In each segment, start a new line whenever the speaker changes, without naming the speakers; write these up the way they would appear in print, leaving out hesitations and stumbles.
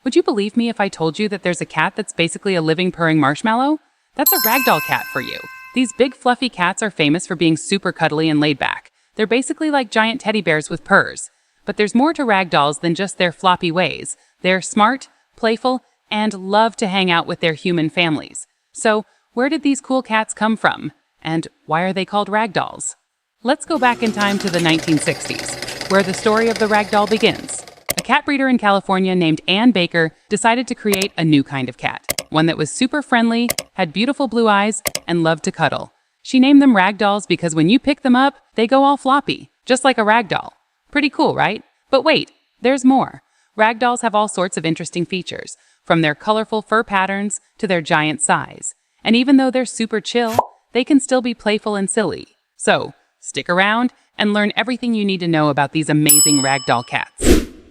Would you believe me if I told you that there's a cat that's basically a living purring marshmallow? That's a ragdoll cat for you. These big fluffy cats are famous for being super cuddly and laid back. They're basically like giant teddy bears with purrs. But there's more to ragdolls than just their floppy ways. They're smart, playful, and love to hang out with their human families. So, where did these cool cats come from? And why are they called ragdolls? Let's go back in time to the 1960s, where the story of the ragdoll begins. A cat breeder in California named Ann Baker decided to create a new kind of cat, one that was super friendly, had beautiful blue eyes, and loved to cuddle. She named them ragdolls because when you pick them up, they go all floppy, just like a ragdoll. Pretty cool, right? But wait, there's more. Ragdolls have all sorts of interesting features, from their colorful fur patterns to their giant size. And even though they're super chill, they can still be playful and silly. So, stick around and learn everything you need to know about these amazing ragdoll cats.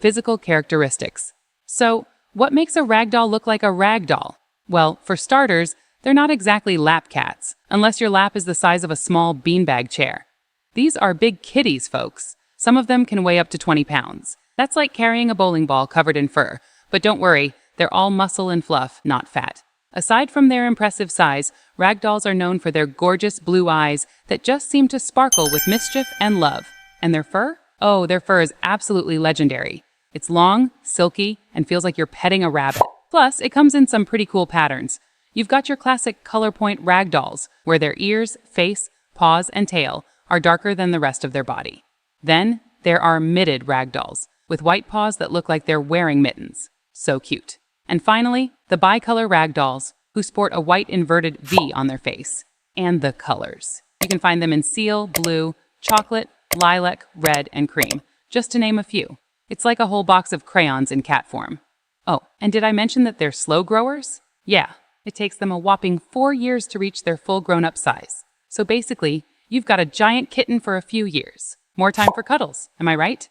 Physical characteristics. So, what makes a ragdoll look like a ragdoll? Well, for starters, they're not exactly lap cats, unless your lap is the size of a small beanbag chair. These are big kitties, folks. Some of them can weigh up to 20 pounds. That's like carrying a bowling ball covered in fur. But don't worry, they're all muscle and fluff, not fat. Aside from their impressive size, ragdolls are known for their gorgeous blue eyes that just seem to sparkle with mischief and love. And their fur? Oh, their fur is absolutely legendary. It's long, silky, and feels like you're petting a rabbit. Plus, it comes in some pretty cool patterns. You've got your classic color point ragdolls, where their ears, face, paws, and tail are darker than the rest of their body. Then, there are mitted ragdolls, with white paws that look like they're wearing mittens. So cute. And finally, the bicolor ragdolls, who sport a white inverted V on their face. And the colors. You can find them in seal, blue, chocolate, lilac, red, and cream, just to name a few. It's like a whole box of crayons in cat form. Oh, and did I mention that they're slow growers? Yeah, it takes them a whopping 4 years to reach their full grown-up size. So basically, you've got a giant kitten for a few years. More time for cuddles, am I right?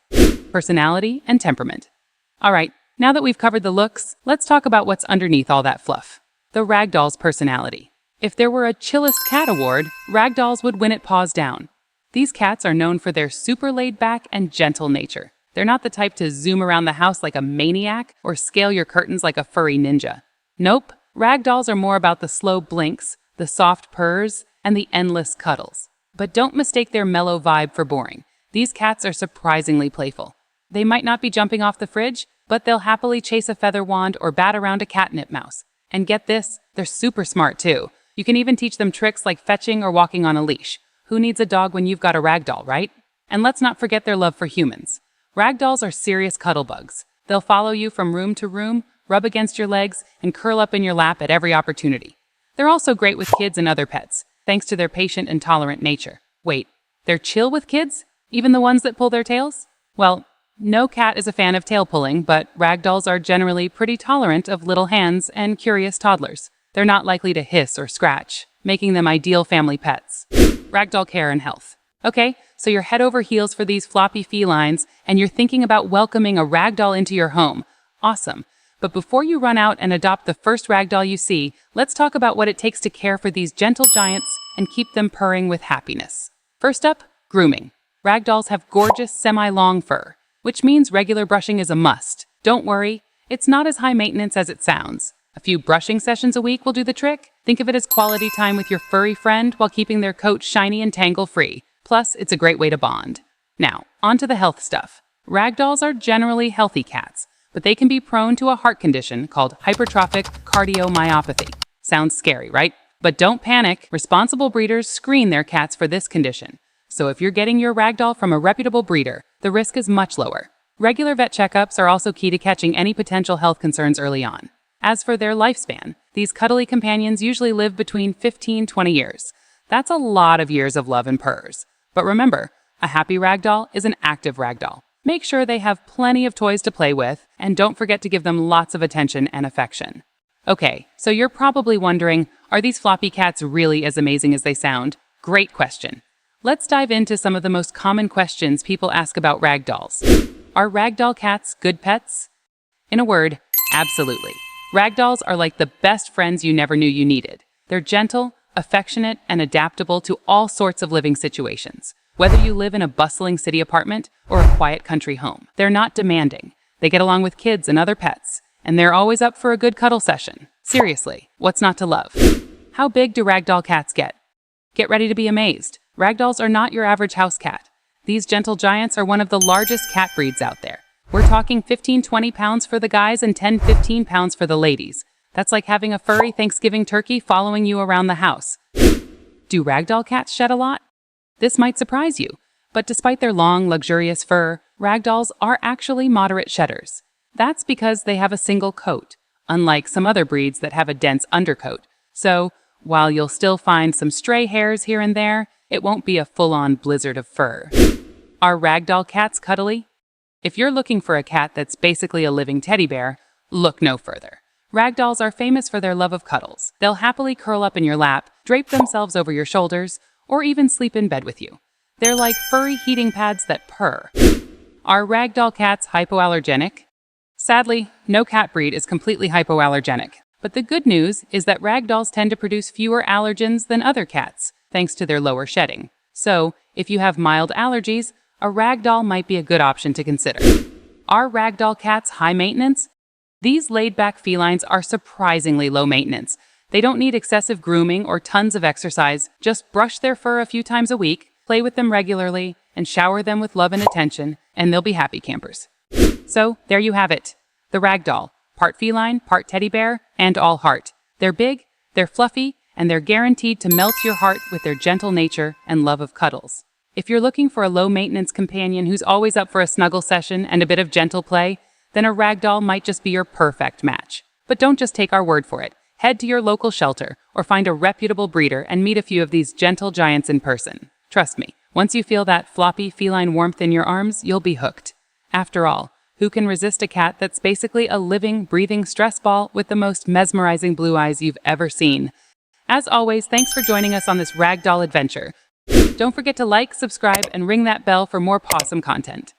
Personality and temperament. All right, now that we've covered the looks, let's talk about what's underneath all that fluff. The ragdoll's personality. If there were a Chillest Cat Award, ragdolls would win it paws down. These cats are known for their super laid-back and gentle nature. They're not the type to zoom around the house like a maniac or scale your curtains like a furry ninja. Nope, ragdolls are more about the slow blinks, the soft purrs, and the endless cuddles. But don't mistake their mellow vibe for boring. These cats are surprisingly playful. They might not be jumping off the fridge, but they'll happily chase a feather wand or bat around a catnip mouse. And get this, they're super smart too. You can even teach them tricks like fetching or walking on a leash. Who needs a dog when you've got a ragdoll, right? And let's not forget their love for humans. Ragdolls are serious cuddle bugs. They'll follow you from room to room, rub against your legs, and curl up in your lap at every opportunity. They're also great with kids and other pets, thanks to their patient and tolerant nature. Wait, they're chill with kids? Even the ones that pull their tails? Well, no cat is a fan of tail pulling, but ragdolls are generally pretty tolerant of little hands and curious toddlers. They're not likely to hiss or scratch, making them ideal family pets. Ragdoll care and health. Okay, so you're head over heels for these floppy felines, and you're thinking about welcoming a ragdoll into your home. Awesome. But before you run out and adopt the first ragdoll you see, let's talk about what it takes to care for these gentle giants and keep them purring with happiness. First up, grooming. Ragdolls have gorgeous semi-long fur, which means regular brushing is a must. Don't worry, it's not as high maintenance as it sounds. A few brushing sessions a week will do the trick. Think of it as quality time with your furry friend while keeping their coat shiny and tangle-free. Plus, it's a great way to bond. Now, on to the health stuff. Ragdolls are generally healthy cats, but they can be prone to a heart condition called hypertrophic cardiomyopathy. Sounds scary, right? But don't panic. Responsible breeders screen their cats for this condition. So if you're getting your ragdoll from a reputable breeder, the risk is much lower. Regular vet checkups are also key to catching any potential health concerns early on. As for their lifespan, these cuddly companions usually live between 15-20 years. That's a lot of years of love and purrs. But remember, a happy ragdoll is an active ragdoll. Make sure they have plenty of toys to play with, and don't forget to give them lots of attention and affection. Okay, so you're probably wondering, are these floppy cats really as amazing as they sound? Great question. Let's dive into some of the most common questions people ask about ragdolls. Are ragdoll cats good pets? In a word, absolutely. Ragdolls are like the best friends you never knew you needed. They're gentle, affectionate, and adaptable to all sorts of living situations. Whether you live in a bustling city apartment or a quiet country home, they're not demanding. They get along with kids and other pets, and they're always up for a good cuddle session. Seriously, what's not to love? How big do ragdoll cats get? Get ready to be amazed. Ragdolls are not your average house cat. These gentle giants are one of the largest cat breeds out there. We're talking 15-20 pounds for the guys and 10-15 pounds for the ladies. That's like having a furry Thanksgiving turkey following you around the house. Do ragdoll cats shed a lot? This might surprise you, but despite their long, luxurious fur, ragdolls are actually moderate shedders. That's because they have a single coat, unlike some other breeds that have a dense undercoat. So, while you'll still find some stray hairs here and there, it won't be a full-on blizzard of fur. Are ragdoll cats cuddly? If you're looking for a cat that's basically a living teddy bear, look no further. Ragdolls are famous for their love of cuddles. They'll happily curl up in your lap, drape themselves over your shoulders, or even sleep in bed with you. They're like furry heating pads that purr. Are ragdoll cats hypoallergenic? Sadly, no cat breed is completely hypoallergenic. But the good news is that ragdolls tend to produce fewer allergens than other cats, thanks to their lower shedding. So, if you have mild allergies, a ragdoll might be a good option to consider. Are ragdoll cats high maintenance? These laid-back felines are surprisingly low maintenance. They don't need excessive grooming or tons of exercise. Just brush their fur a few times a week, play with them regularly, and shower them with love and attention, and they'll be happy campers. So, there you have it. The ragdoll. Part feline, part teddy bear, and all heart. They're big, they're fluffy, and they're guaranteed to melt your heart with their gentle nature and love of cuddles. If you're looking for a low-maintenance companion who's always up for a snuggle session and a bit of gentle play, then a ragdoll might just be your perfect match. But don't just take our word for it. Head to your local shelter or find a reputable breeder and meet a few of these gentle giants in person. Trust me, once you feel that floppy feline warmth in your arms, you'll be hooked. After all, who can resist a cat that's basically a living, breathing stress ball with the most mesmerizing blue eyes you've ever seen? As always, thanks for joining us on this ragdoll adventure. Don't forget to like, subscribe, and ring that bell for more pawsome content.